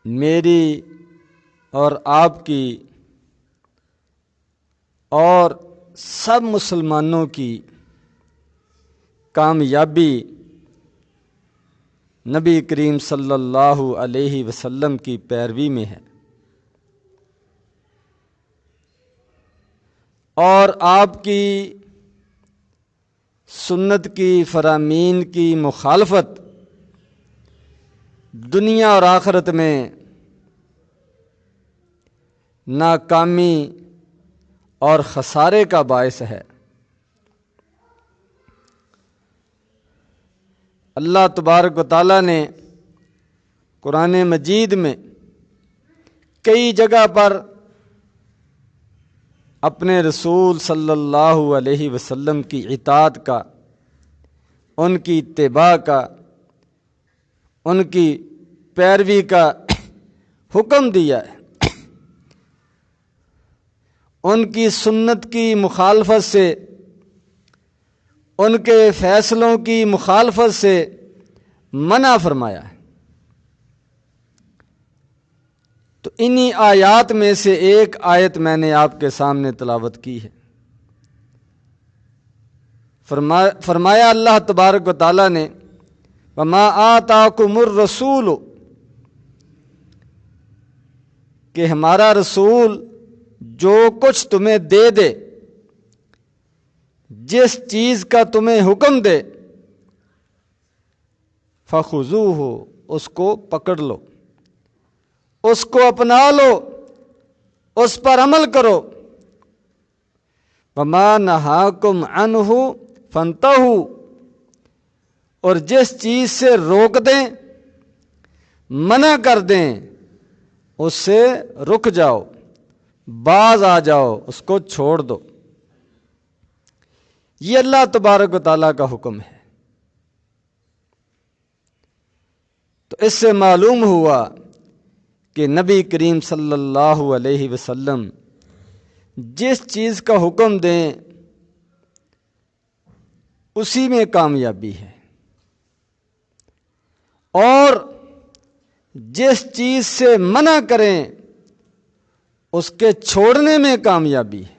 میری اور آپ کی اور سب مسلمانوں کی کامیابی نبی کریم صلی اللہ علیہ وسلم کی پیروی میں ہے، اور آپ کی سنت کی فرامین کی مخالفت دنیا اور آخرت میں ناکامی اور خسارے کا باعث ہے۔ اللہ تبارک و تعالیٰ نے قرآن مجید میں کئی جگہ پر اپنے رسول صلی اللہ علیہ وسلم کی اطاعت کا، ان کی اتباع کا، ان کی پیروی کا حکم دیا ہے۔ ان کی سنت کی مخالفت سے، ان کے فیصلوں کی مخالفت سے منع فرمایا ہے۔ تو انہی آیات میں سے ایک آیت میں نے آپ کے سامنے تلاوت کی ہے۔ فرمایا اللہ تبارک و تعالیٰ نے وَمَا آتَاكُمُ الرَّسُولُ، کہ ہمارا رسول جو کچھ تمہیں دے دے، جس چیز کا تمہیں حکم دے، فَخُذُوهُ، اس کو پکڑ لو، اس کو اپنا لو، اس پر عمل کرو۔ وَمَا نَهَاكُمْ عَنْهُ فَانْتَهُوا، اور جس چیز سے روک دیں، منع کر دیں، اس سے رک جاؤ، باز آ جاؤ، اس کو چھوڑ دو۔ یہ اللہ تبارک و تعالیٰ کا حکم ہے۔ تو اس سے معلوم ہوا کہ نبی کریم صلی اللہ علیہ وسلم جس چیز کا حکم دیں اسی میں کامیابی ہے، اور جس چیز سے منع کریں اس کے چھوڑنے میں کامیابی ہے۔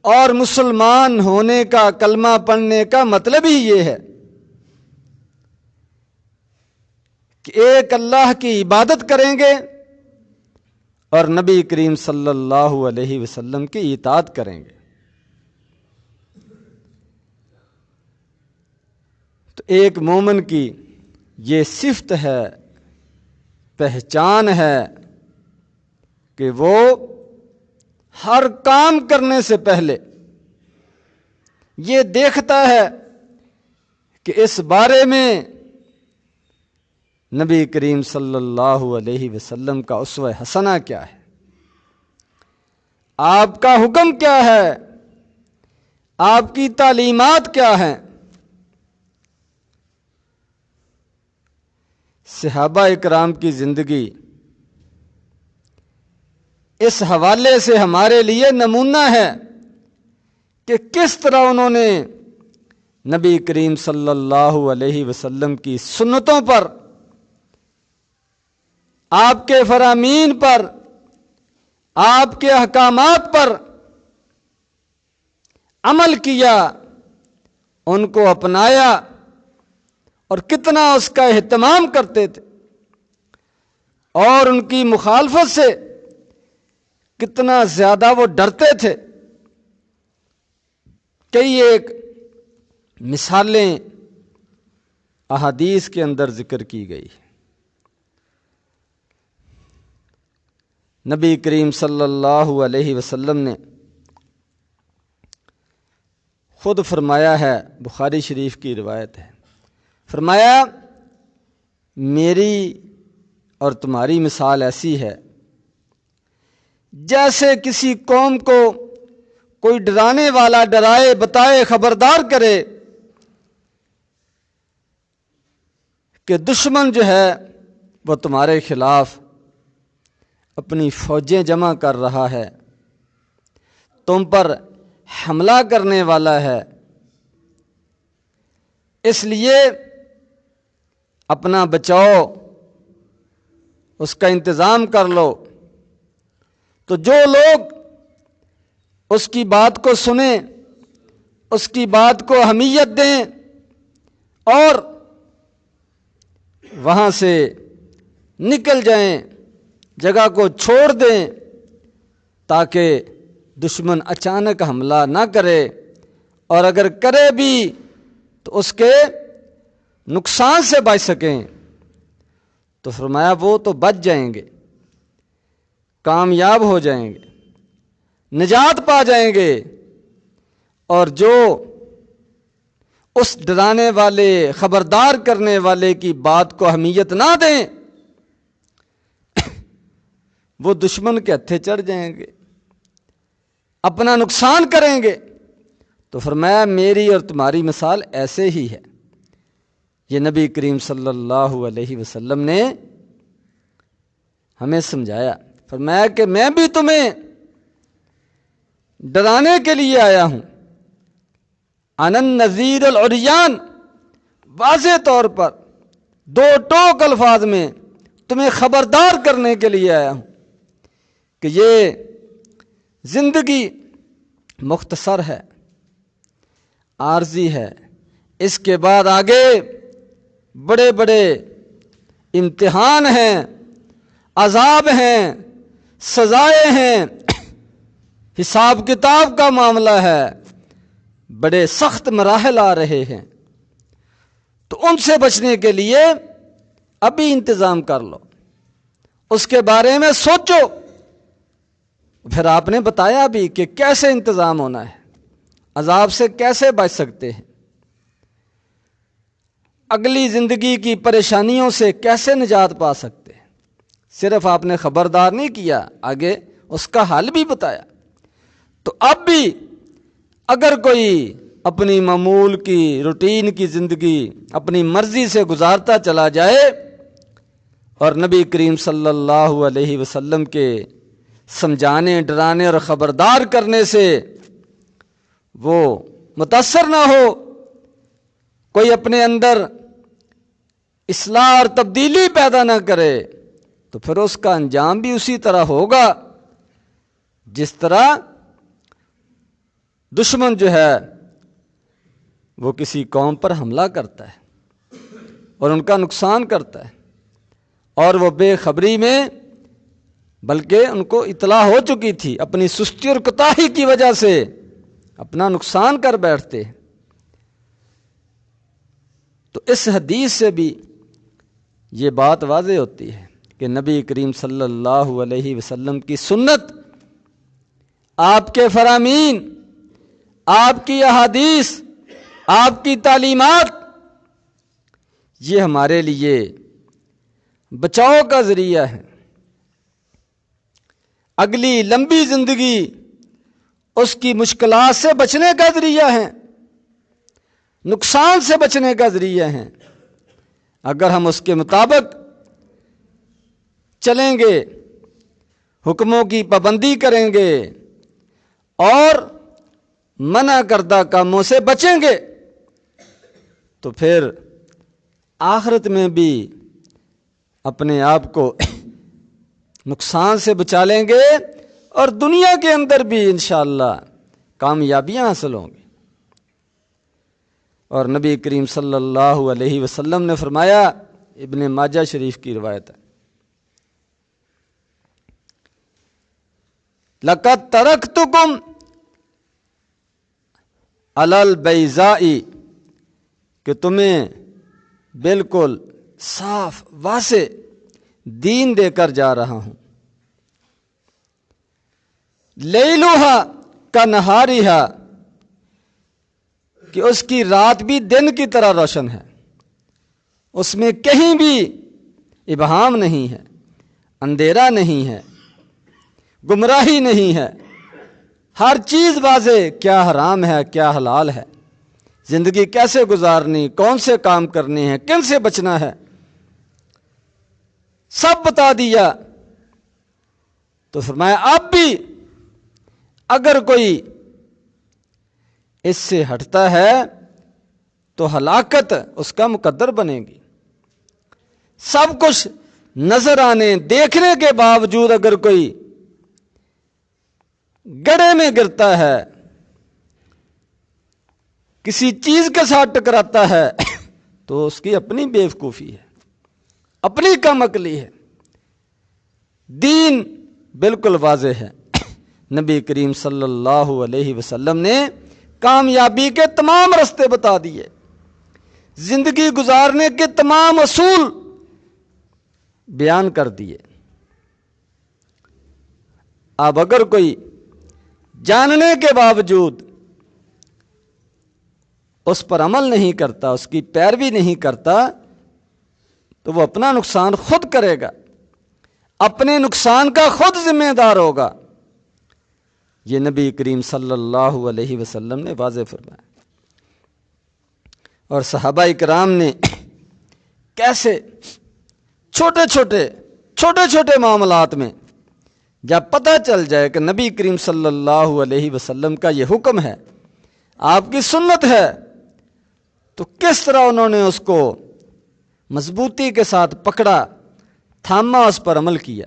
اور مسلمان ہونے کا، کلمہ پڑھنے کا مطلب ہی یہ ہے کہ ایک اللہ کی عبادت کریں گے اور نبی کریم صلی اللہ علیہ وسلم کی اطاعت کریں گے۔ تو ایک مومن کی یہ صفت ہے، پہچان ہے کہ وہ ہر کام کرنے سے پہلے یہ دیکھتا ہے کہ اس بارے میں نبی کریم صلی اللہ علیہ وسلم کا اسوہ حسنہ کیا ہے، آپ کا حکم کیا ہے، آپ کی تعلیمات کیا ہیں۔ صحابہ اکرام کی زندگی اس حوالے سے ہمارے لیے نمونہ ہے کہ کس طرح انہوں نے نبی کریم صلی اللہ علیہ وسلم کی سنتوں پر، آپ کے فرامین پر، آپ کے احکامات پر عمل کیا، ان کو اپنایا، اور کتنا اس کا اہتمام کرتے تھے، اور ان کی مخالفت سے کتنا زیادہ وہ ڈرتے تھے۔ کئی ایک مثالیں احادیث کے اندر ذکر کی گئی۔ نبی کریم صلی اللہ علیہ وسلم نے خود فرمایا ہے، بخاری شریف کی روایت ہے، فرمایا میری اور تمہاری مثال ایسی ہے جیسے کسی قوم کو کوئی ڈرانے والا ڈرائے، بتائے، خبردار کرے کہ دشمن جو ہے وہ تمہارے خلاف اپنی فوجیں جمع کر رہا ہے، تم پر حملہ کرنے والا ہے، اس لیے اپنا بچاؤ، اس کا انتظام کر لو۔ تو جو لوگ اس کی بات کو سنیں، اس کی بات کو اہمیت دیں اور وہاں سے نکل جائیں، جگہ کو چھوڑ دیں تاکہ دشمن اچانک حملہ نہ کرے، اور اگر کرے بھی تو اس کے نقصان سے بچ سکیں، تو فرمایا وہ تو بچ جائیں گے، کامیاب ہو جائیں گے، نجات پا جائیں گے۔ اور جو اس ڈرانے والے، خبردار کرنے والے کی بات کو اہمیت نہ دیں، وہ دشمن کے ہتھے چڑھ جائیں گے، اپنا نقصان کریں گے۔ تو فرمایا میری اور تمہاری مثال ایسے ہی ہے۔ یہ نبی کریم صلی اللہ علیہ وسلم نے ہمیں سمجھایا، فرمایا کہ میں بھی تمہیں ڈرانے کے لیے آیا ہوں، انا النذیر العریان، واضح طور پر دو ٹوک الفاظ میں تمہیں خبردار کرنے کے لیے آیا ہوں کہ یہ زندگی مختصر ہے، عارضی ہے، اس کے بعد آگے بڑے بڑے امتحان ہیں، عذاب ہیں، سزائیں ہیں، حساب کتاب کا معاملہ ہے، بڑے سخت مراحل آ رہے ہیں۔ تو ان سے بچنے کے لیے ابھی انتظام کر لو، اس کے بارے میں سوچو۔ پھر آپ نے بتایا بھی کہ کیسے انتظام ہونا ہے، عذاب سے کیسے بچ سکتے ہیں، اگلی زندگی کی پریشانیوں سے کیسے نجات پا سکتے ہیں۔ صرف آپ نے خبردار نہیں کیا، آگے اس کا حل بھی بتایا۔ تو اب بھی اگر کوئی اپنی معمول کی روٹین کی زندگی اپنی مرضی سے گزارتا چلا جائے اور نبی کریم صلی اللہ علیہ وسلم کے سمجھانے، ڈرانے اور خبردار کرنے سے وہ متاثر نہ ہو، کوئی اپنے اندر اصلاح اور تبدیلی پیدا نہ کرے، تو پھر اس کا انجام بھی اسی طرح ہوگا جس طرح دشمن جو ہے وہ کسی قوم پر حملہ کرتا ہے اور ان کا نقصان کرتا ہے، اور وہ بے خبری میں، بلکہ ان کو اطلاع ہو چکی تھی، اپنی سستی اور کوتاہی کی وجہ سے اپنا نقصان کر بیٹھتے۔ تو اس حدیث سے بھی یہ بات واضح ہوتی ہے کہ نبی کریم صلی اللہ علیہ وسلم کی سنت، آپ کے فرامین، آپ کی احادیث، آپ کی تعلیمات، یہ ہمارے لیے بچاؤ کا ذریعہ ہے، اگلی لمبی زندگی اس کی مشکلات سے بچنے کا ذریعہ ہے، نقصان سے بچنے کا ذریعہ ہے۔ اگر ہم اس کے مطابق چلیں گے، حکموں کی پابندی کریں گے اور منع کردہ کاموں سے بچیں گے، تو پھر آخرت میں بھی اپنے آپ کو نقصان سے بچا لیں گے اور دنیا کے اندر بھی انشاءاللہ کامیابیاں حاصل ہوں گی۔ اور نبی کریم صلی اللہ علیہ وسلم نے فرمایا، ابن ماجہ شریف کی روایت ہے، لَقَدْ تَرَكْتُكُمْ عَلَى الْبَيْضَاءِ، کہ تمہیں بالکل صاف واضح دین دے کر جا رہا ہوں، لَيْلُهَا كَنَهَارِهَا، کہ اس کی رات بھی دن کی طرح روشن ہے، اس میں کہیں بھی ابہام نہیں ہے، اندھیرا نہیں ہے، گمراہی نہیں ہے، ہر چیز واضح، کیا حرام ہے کیا حلال ہے، زندگی کیسے گزارنی، کون سے کام کرنے ہیں، کن سے بچنا ہے، سب بتا دیا۔ تو فرمایا اب بھی اگر کوئی اس سے ہٹتا ہے تو ہلاکت اس کا مقدر بنے گی، سب کچھ نظر آنے دیکھنے کے باوجود اگر کوئی گڑھے میں گرتا ہے، کسی چیز کے ساتھ ٹکراتا ہے، تو اس کی اپنی بیوقوفی ہے، اپنی کم عقلی ہے۔ دین بالکل واضح ہے۔ نبی کریم صلی اللہ علیہ وسلم نے کامیابی کے تمام راستے بتا دیے، زندگی گزارنے کے تمام اصول بیان کر دیے۔ اب اگر کوئی جاننے کے باوجود اس پر عمل نہیں کرتا، اس کی پیروی نہیں کرتا، تو وہ اپنا نقصان خود کرے گا، اپنے نقصان کا خود ذمہ دار ہوگا۔ یہ نبی کریم صلی اللہ علیہ وسلم نے واضح فرمایا۔ اور صحابہ کرام نے کیسے چھوٹے چھوٹے معاملات میں جب پتہ چل جائے کہ نبی کریم صلی اللہ علیہ وسلم کا یہ حکم ہے، آپ کی سنت ہے، تو کس طرح انہوں نے اس کو مضبوطی کے ساتھ پکڑا، تھاما، اس پر عمل کیا،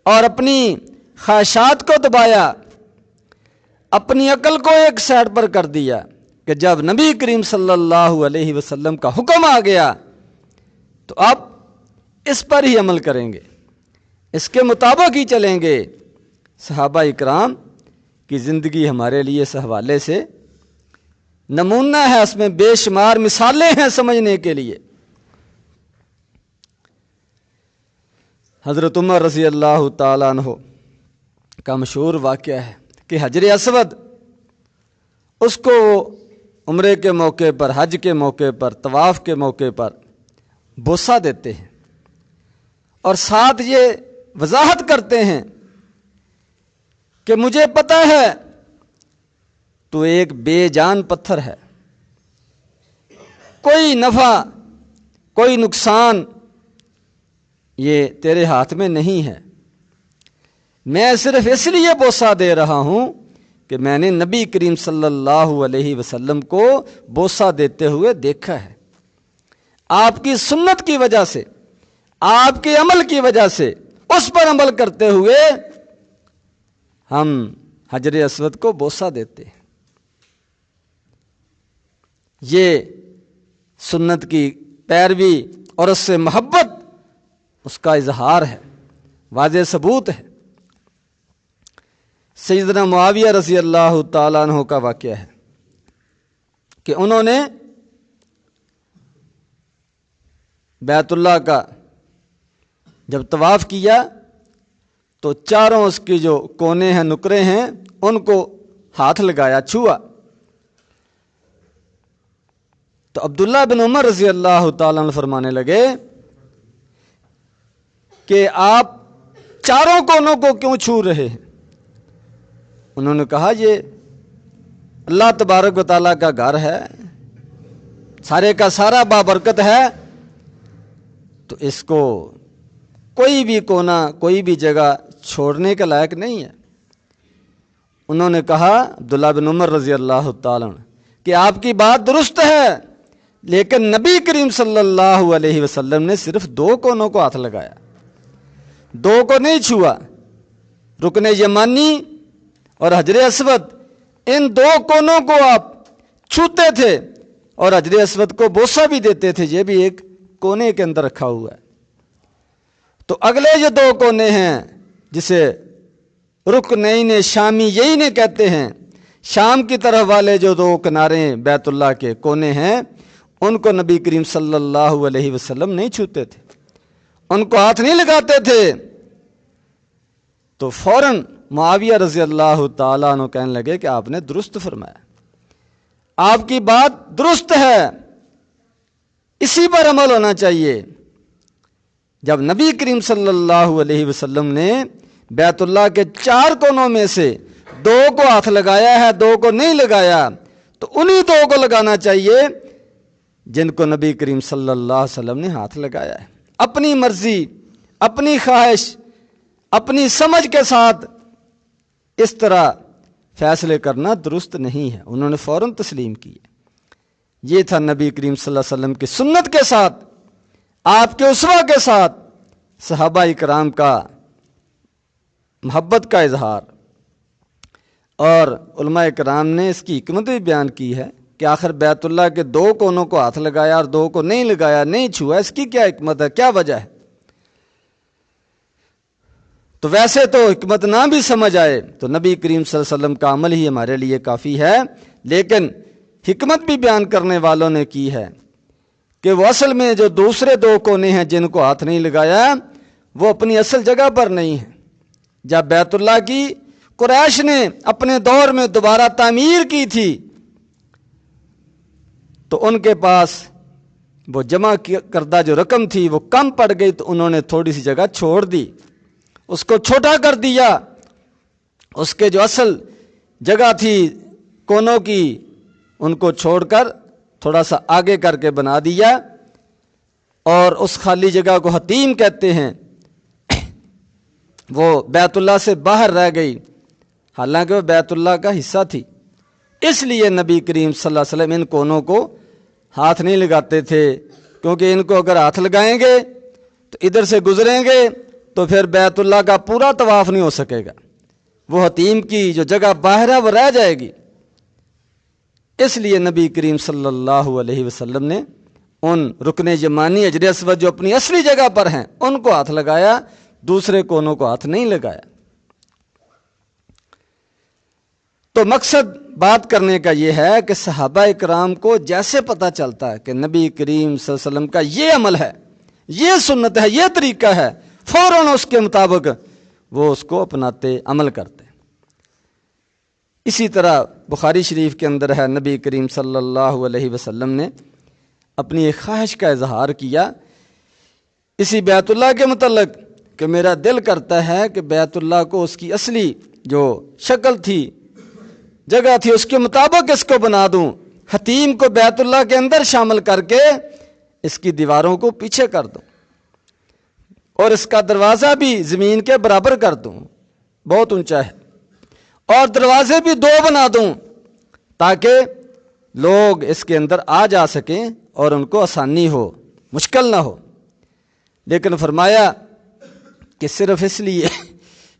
اور اپنی خواہشات کو دبایا، اپنی عقل کو ایک سائڈ پر کر دیا کہ جب نبی کریم صلی اللہ علیہ وسلم کا حکم آ گیا تو اب اس پر ہی عمل کریں گے، اس کے مطابق ہی چلیں گے۔ صحابہ اکرام کی زندگی ہمارے لیے اس حوالے سے نمونہ ہے، اس میں بے شمار مثالیں ہیں سمجھنے کے لیے۔ حضرت عمر رضی اللہ تعالیٰ عنہ کا مشہور واقعہ ہے کہ حجر اسود، اس کو عمرے کے موقع پر، حج کے موقع پر، طواف کے موقع پر بوسہ دیتے ہیں، اور ساتھ یہ وضاحت کرتے ہیں کہ مجھے پتہ ہے تو ایک بے جان پتھر ہے، کوئی نفع کوئی نقصان یہ تیرے ہاتھ میں نہیں ہے، میں صرف اس لیے بوسہ دے رہا ہوں کہ میں نے نبی کریم صلی اللہ علیہ وسلم کو بوسہ دیتے ہوئے دیکھا ہے۔ آپ کی سنت کی وجہ سے، آپ کے عمل کی وجہ سے، اس پر عمل کرتے ہوئے ہم حجر اسود کو بوسہ دیتے ہیں۔ یہ سنت کی پیروی اور اس سے محبت، اس کا اظہار ہے، واضح ثبوت ہے۔ سیدنا معاویہ رضی اللہ تعالیٰ عنہ کا واقعہ ہے کہ انہوں نے بیت اللہ کا جب طواف کیا تو چاروں اس کی جو کونے ہیں، نکرے ہیں، ان کو ہاتھ لگایا، چھوا، تو عبداللہ بن عمر رضی اللہ تعالیٰ عنہ فرمانے لگے کہ آپ چاروں کونوں کو کیوں چھو رہے ہیں؟ انہوں نے کہا یہ اللہ تبارک و تعالیٰ کا گھر ہے، سارے کا سارا بابرکت ہے، تو اس کو کوئی بھی کونا، کوئی بھی جگہ چھوڑنے کے لائق نہیں ہے۔ انہوں نے کہا عبداللہ بن عمر رضی اللہ تعالیٰ عنہ کہ آپ کی بات درست ہے، لیکن نبی کریم صلی اللہ علیہ وسلم نے صرف 2 کونوں کو ہاتھ لگایا، 2 کو نہیں چھوا۔ رکن یمانی اور حجر اسود، ان 2 کونوں کو آپ چھوتے تھے اور حجر اسود کو بوسہ بھی دیتے تھے، یہ بھی ایک کونے کے اندر رکھا ہوا ہے۔ تو اگلے جو 2 کونے ہیں جسے رکنین شامی یہی نہیں کہتے ہیں، شام کی طرف والے جو 2 کنارے بیت اللہ کے کونے ہیں، ان کو نبی کریم صلی اللہ علیہ وسلم نہیں چھوتے تھے، ان کو ہاتھ نہیں لگاتے تھے۔ تو فوراً معاویہ رضی اللہ تعالیٰ عنہ کہنے لگے کہ آپ نے درست فرمایا، آپ کی بات درست ہے، اسی پر عمل ہونا چاہیے۔ جب نبی کریم صلی اللہ علیہ وسلم نے بیت اللہ کے 4 کونوں میں سے 2 کو ہاتھ لگایا ہے، 2 کو نہیں لگایا، تو انہی 2 کو لگانا چاہیے جن کو نبی کریم صلی اللہ علیہ وسلم نے ہاتھ لگایا ہے۔ اپنی مرضی، اپنی خواہش، اپنی سمجھ کے ساتھ اس طرح فیصلے کرنا درست نہیں ہے۔ انہوں نے فوراً تسلیم کی۔ یہ تھا نبی کریم صلی اللہ علیہ وسلم کی سنت کے ساتھ آپ کے اسوہ کے ساتھ صحابہ اکرام کا محبت کا اظہار، اور علماء کرام نے اس کی حکمت بھی بیان کی ہے کہ آخر بیت اللہ کے 2 کونوں کو ہاتھ لگایا اور 2 کو نہیں لگایا، نہیں چھوا، اس کی کیا حکمت ہے، کیا وجہ ہے؟ تو ویسے تو حکمت نہ بھی سمجھ آئے تو نبی کریم صلی اللہ علیہ وسلم کا عمل ہی ہمارے لیے کافی ہے، لیکن حکمت بھی بیان کرنے والوں نے کی ہے کہ وہ اصل میں جو دوسرے 2 کونے ہیں جن کو ہاتھ نہیں لگایا وہ اپنی اصل جگہ پر نہیں ہیں۔ جب بیت اللہ کی قریش نے اپنے دور میں دوبارہ تعمیر کی تھی تو ان کے پاس وہ جمع کردہ جو رقم تھی وہ کم پڑ گئی، تو انہوں نے تھوڑی سی جگہ چھوڑ دی، اس کو چھوٹا کر دیا، اس کے جو اصل جگہ تھی کونوں کی ان کو چھوڑ کر تھوڑا سا آگے کر کے بنا دیا، اور اس خالی جگہ کو حتیم کہتے ہیں، وہ بیت اللہ سے باہر رہ گئی، حالانکہ وہ بیت اللہ کا حصہ تھی۔ اس لیے نبی کریم صلی اللہ علیہ وسلم ان کونوں کو ہاتھ نہیں لگاتے تھے، کیونکہ ان کو اگر ہاتھ لگائیں گے تو ادھر سے گزریں گے تو پھر بیت اللہ کا پورا طواف نہیں ہو سکے گا، وہ حتیم کی جو جگہ باہر ہے وہ رہ جائے گی۔ اس لیے نبی کریم صلی اللہ علیہ وسلم نے ان رکن یمانی حجر اسود جو اپنی اصلی جگہ پر ہیں ان کو ہاتھ لگایا، دوسرے کونوں کو ہاتھ نہیں لگایا۔ تو مقصد بات کرنے کا یہ ہے کہ صحابہ اکرام کو جیسے پتہ چلتا ہے کہ نبی کریم صلی اللہ علیہ وسلم کا یہ عمل ہے، یہ سنت ہے، یہ طریقہ ہے، فوراً اس کے مطابق وہ اس کو اپناتے، عمل کرتے۔ اسی طرح بخاری شریف کے اندر ہے، نبی کریم صلی اللہ علیہ وسلم نے اپنی ایک خواہش کا اظہار کیا اسی بیت اللہ کے متعلق کہ میرا دل کرتا ہے کہ بیت اللہ کو اس کی اصلی جو شکل تھی، جگہ تھی، اس کے مطابق اس کو بنا دوں، حتیم کو بیت اللہ کے اندر شامل کر کے اس کی دیواروں کو پیچھے کر دوں اور اس کا دروازہ بھی زمین کے برابر کر دوں، بہت اونچا ہے، اور دروازے بھی 2 بنا دوں تاکہ لوگ اس کے اندر آ جا سکیں اور ان کو آسانی ہو، مشکل نہ ہو۔ لیکن فرمایا کہ صرف اس لیے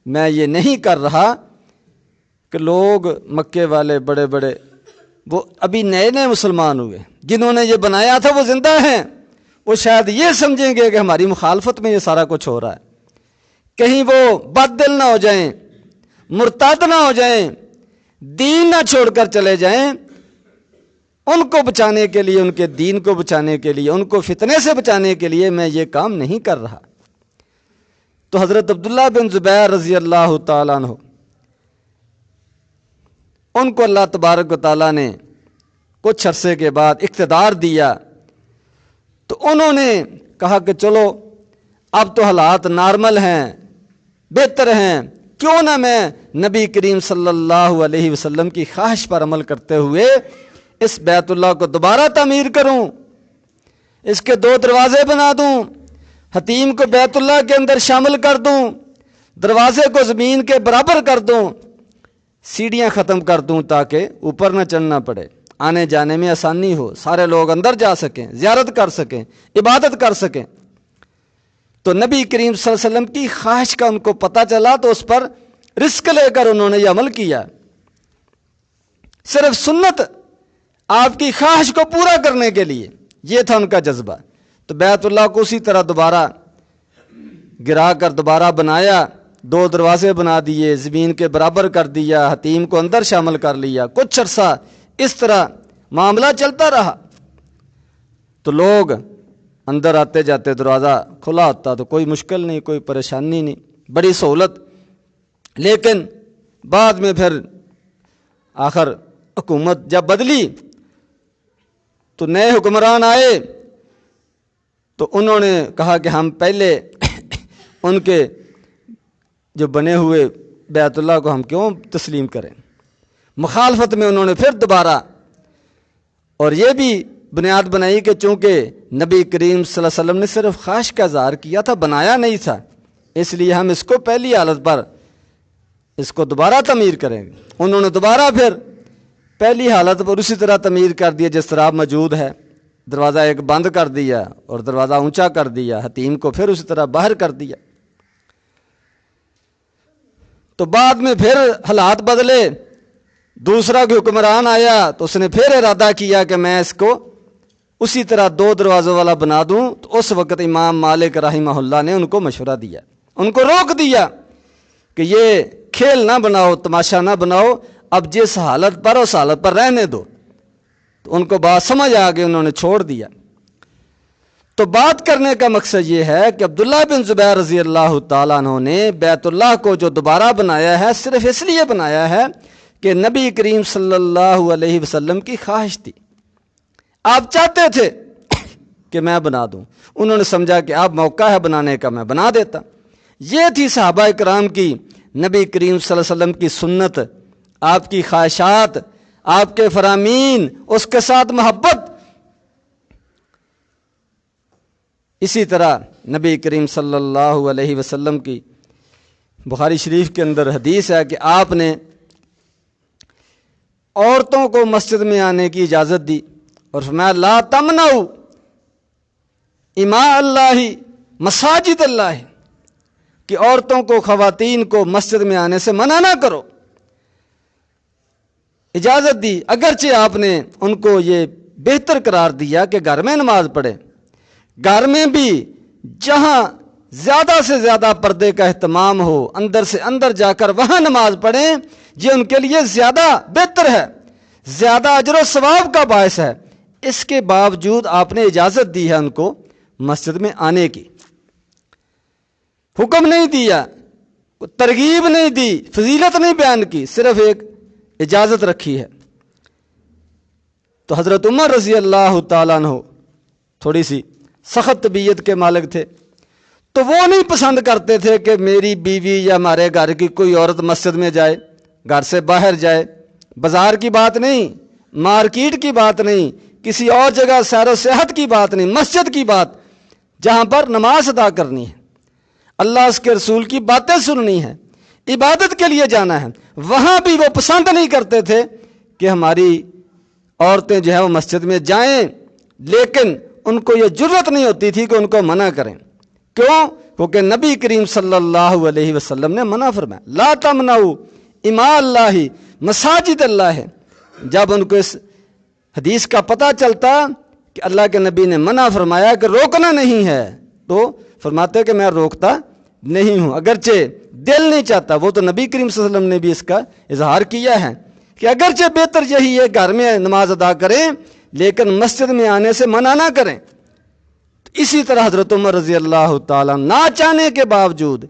میں یہ نہیں کر رہا کہ لوگ مکے والے بڑے بڑے وہ ابھی نئے نئے مسلمان ہوئے، جنہوں نے یہ بنایا تھا وہ زندہ ہیں، وہ شاید یہ سمجھیں گے کہ ہماری مخالفت میں یہ سارا کچھ ہو رہا ہے، کہیں وہ بد دل نہ ہو جائیں، مرتد نہ ہو جائیں، دین نہ چھوڑ کر چلے جائیں۔ ان کو بچانے کے لیے، ان کے دین کو بچانے کے لیے، ان کو فتنے سے بچانے کے لیے میں یہ کام نہیں کر رہا۔ تو حضرت عبداللہ بن زبیر رضی اللہ تعالیٰ عنہ، ان کو اللہ تبارک و تعالیٰ نے کچھ عرصے کے بعد اقتدار دیا، تو انہوں نے کہا کہ چلو اب تو حالات نارمل ہیں، بہتر ہیں، کیوں نہ میں نبی کریم صلی اللہ علیہ وسلم کی خواہش پر عمل کرتے ہوئے اس بیت اللہ کو دوبارہ تعمیر کروں، اس کے 2 دروازے بنا دوں، حتیم کو بیت اللہ کے اندر شامل کر دوں، دروازے کو زمین کے برابر کر دوں، سیڑھیاں ختم کر دوں تاکہ اوپر نہ چڑھنا پڑے، آنے جانے میں آسانی ہو، سارے لوگ اندر جا سکیں، زیارت کر سکیں، عبادت کر سکیں۔ تو نبی کریم صلی اللہ علیہ وسلم کی خواہش کا ان کو پتہ چلا تو اس پر رسک لے کر انہوں نے یہ عمل کیا۔ صرف سنت، آپ کی خواہش کو پورا کرنے کے لیے، یہ تھا ان کا جذبہ۔ تو بیت اللہ کو اسی طرح دوبارہ گرا کر دوبارہ بنایا، 2 دروازے بنا دیے، زمین کے برابر کر دیا، حتیم کو اندر شامل کر لیا، کچھ عرصہ اس طرح معاملہ چلتا رہا۔ تو لوگ اندر آتے جاتے، دروازہ کھلا ہوتا تو کوئی مشکل نہیں، کوئی پریشانی نہیں، بڑی سہولت۔ لیکن بعد میں پھر آخر حکومت جب بدلی تو نئے حکمران آئے تو انہوں نے کہا کہ ہم پہلے ان کے جو بنے ہوئے بیت اللہ کو ہم کیوں تسلیم کریں۔ مخالفت میں انہوں نے پھر دوبارہ، اور یہ بھی بنیاد بنائی کہ چونکہ نبی کریم صلی اللہ علیہ وسلم نے صرف خواہش کا اظہار کیا تھا، بنایا نہیں تھا، اس لیے ہم اس کو پہلی حالت پر اس کو دوبارہ تعمیر کریں گے۔ انہوں نے دوبارہ پھر پہلی حالت پر اسی طرح تعمیر کر دیا جس طرح موجود ہے، دروازہ ایک بند کر دیا اور دروازہ اونچا کر دیا، حتیم کو پھر اسی طرح باہر کر دیا۔ تو بعد میں پھر حالات بدلے، دوسرا کوئی حکمران آیا تو اس نے پھر ارادہ کیا کہ میں اس کو اسی طرح 2 دروازوں والا بنا دوں۔ تو اس وقت امام مالک رحمہ اللہ نے ان کو مشورہ دیا، ان کو روک دیا کہ یہ کھیل نہ بناؤ، تماشا نہ بناؤ، اب جس حالت پر اس حالت پر رہنے دو۔ تو ان کو بات سمجھ آ گئی، انہوں نے چھوڑ دیا۔ تو بات کرنے کا مقصد یہ ہے کہ عبداللہ بن زبیر رضی اللہ تعالیٰ عنہ نے بیت اللہ کو جو دوبارہ بنایا ہے صرف اس لیے بنایا ہے کہ نبی کریم صلی اللہ علیہ وسلم کی خواہش تھی، آپ چاہتے تھے کہ میں بنا دوں، انہوں نے سمجھا کہ اب موقع ہے بنانے کا، میں بنا دیتا۔ یہ تھی صحابہ کرام کی نبی کریم صلی اللہ علیہ وسلم کی سنت، آپ کی خواہشات، آپ کے فرامین، اس کے ساتھ محبت۔ اسی طرح نبی کریم صلی اللہ علیہ وسلم کی بخاری شریف کے اندر حدیث ہے کہ آپ نے عورتوں کو مسجد میں آنے کی اجازت دی اور فرمایا لا تمنعوا اماء اللہ مساجد اللہ، کہ عورتوں کو، خواتین کو مسجد میں آنے سے منع نہ کرو، اجازت دی۔ اگرچہ آپ نے ان کو یہ بہتر قرار دیا کہ گھر میں نماز پڑھے، گھر میں بھی جہاں زیادہ سے زیادہ پردے کا اہتمام ہو، اندر سے اندر جا کر وہاں نماز پڑھیں، یہ ان کے لیے زیادہ بہتر ہے، زیادہ اجر و ثواب کا باعث ہے۔ اس کے باوجود آپ نے اجازت دی ہے ان کو مسجد میں آنے کی، حکم نہیں دیا، ترغیب نہیں دی، فضیلت نہیں بیان کی، صرف ایک اجازت رکھی ہے۔ تو حضرت عمر رضی اللہ تعالیٰ عنہ تھوڑی سی سخت طبیعت کے مالک تھے، تو وہ نہیں پسند کرتے تھے کہ میری بیوی یا ہمارے گھر کی کوئی عورت مسجد میں جائے، گھر سے باہر جائے۔ بازار کی بات نہیں، مارکیٹ کی بات نہیں، کسی اور جگہ سیر و سیاحت کی بات نہیں، مسجد کی بات، جہاں پر نماز ادا کرنی ہے، اللہ اس کے رسول کی باتیں سننی ہے، عبادت کے لیے جانا ہے، وہاں بھی وہ پسند نہیں کرتے تھے کہ ہماری عورتیں جو ہے وہ مسجد میں جائیں، لیکن ان کو یہ جرت نہیں ہوتی تھی کہ ان کو منع کریں۔ کیوں؟ کیونکہ نبی کریم صلی اللہ علیہ وسلم نے منع فرمایا لا تمنعوا اماء اللہ مساجد اللہ۔ جب ان کو اس حدیث کا پتہ چلتا کہ اللہ کے نبی نے منع فرمایا کہ روکنا نہیں ہے، تو فرماتے کہ میں روکتا نہیں ہوں، اگرچہ دل نہیں چاہتا۔ وہ تو نبی کریم صلی اللہ علیہ وسلم نے بھی اس کا اظہار کیا ہے کہ اگرچہ بہتر یہی ہے گھر میں نماز ادا کریں، لیکن مسجد میں آنے سے منع نہ کریں۔ اسی طرح حضرت عمر رضی اللہ تعالیٰ نہ چاہنے کے باوجود،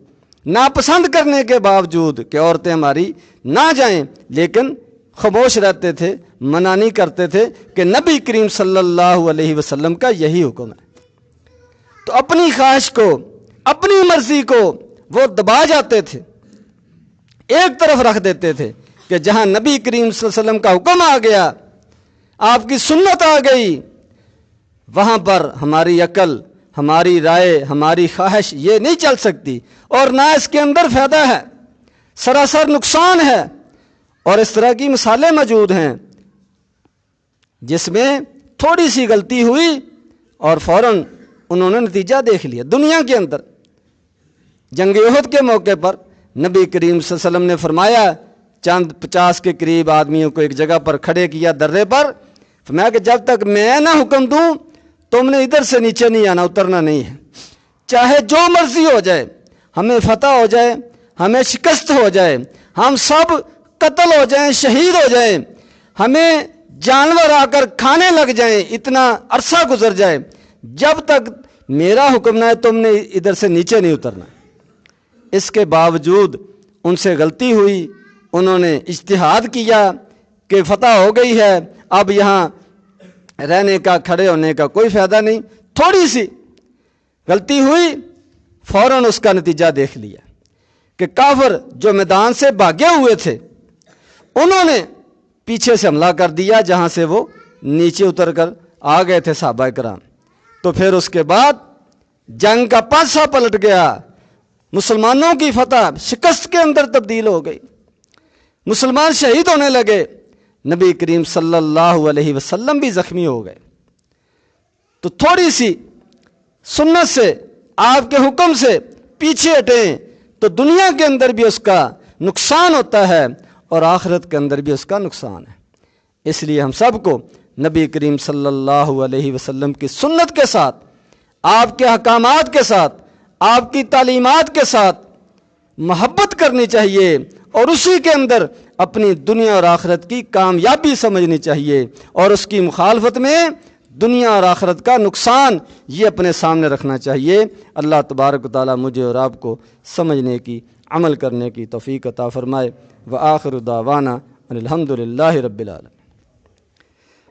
ناپسند کرنے کے باوجود کہ عورتیں ہماری نہ جائیں، لیکن خاموش رہتے تھے، منع نہیں کرتے تھے کہ نبی کریم صلی اللہ علیہ وسلم کا یہی حکم ہے۔ تو اپنی خواہش کو، اپنی مرضی کو وہ دبا جاتے تھے، ایک طرف رکھ دیتے تھے کہ جہاں نبی کریم صلی اللہ علیہ وسلم کا حکم آ گیا، آپ کی سنت آ گئی، وہاں پر ہماری عقل، ہماری رائے، ہماری خواہش یہ نہیں چل سکتی، اور نہ اس کے اندر فائدہ ہے، سراسر نقصان ہے۔ اور اس طرح کی مثالیں موجود ہیں جس میں تھوڑی سی غلطی ہوئی اور فوراً انہوں نے نتیجہ دیکھ لیا۔ دنیا کے اندر جنگ احد کے موقع پر نبی کریم صلی اللہ علیہ وسلم نے فرمایا، چند 50 کے قریب آدمیوں کو ایک جگہ پر کھڑے کیا درے پر، فرمایا کہ جب تک میں نہ حکم دوں تم نے ادھر سے نیچے نہیں آنا، اترنا نہیں ہے، چاہے جو مرضی ہو جائے، ہمیں فتح ہو جائے، ہمیں شکست ہو جائے، ہم سب قتل ہو جائیں، شہید ہو جائیں، ہمیں جانور آ کر کھانے لگ جائیں، اتنا عرصہ گزر جائے، جب تک میرا حکم نہ ہے تم نے ادھر سے نیچے نہیں اترنا۔ اس کے باوجود ان سے غلطی ہوئی، انہوں نے اجتہاد کیا کہ فتح ہو گئی ہے، اب یہاں رہنے کا، کھڑے ہونے کا کوئی فائدہ نہیں، تھوڑی سی غلطی ہوئی، فوراً اس کا نتیجہ دیکھ لیا کہ کافر جو میدان سے بھاگے ہوئے تھے انہوں نے پیچھے سے حملہ کر دیا، جہاں سے وہ نیچے اتر کر آ گئے تھے صحابہ کرام۔ تو پھر اس کے بعد جنگ کا پاسا پلٹ گیا، مسلمانوں کی فتح شکست کے اندر تبدیل ہو گئی، مسلمان شہید ہونے لگے، نبی کریم صلی اللہ علیہ وسلم بھی زخمی ہو گئے۔ تو تھوڑی سی سنت سے، آپ کے حکم سے پیچھے ہٹیں تو دنیا کے اندر بھی اس کا نقصان ہوتا ہے اور آخرت کے اندر بھی اس کا نقصان ہے۔ اس لیے ہم سب کو نبی کریم صلی اللہ علیہ وسلم کی سنت کے ساتھ، آپ کے احکامات کے ساتھ، آپ کی تعلیمات کے ساتھ محبت کرنی چاہیے اور اسی کے اندر اپنی دنیا اور آخرت کی کامیابی سمجھنی چاہیے، اور اس کی مخالفت میں دنیا اور آخرت کا نقصان یہ اپنے سامنے رکھنا چاہیے۔ اللہ تبارک و تعالیٰ مجھے اور آپ کو سمجھنے کی، عمل کرنے کی توفیق عطا فرمائے۔ وآخر دعوانا ان الحمد للہ رب العالمین۔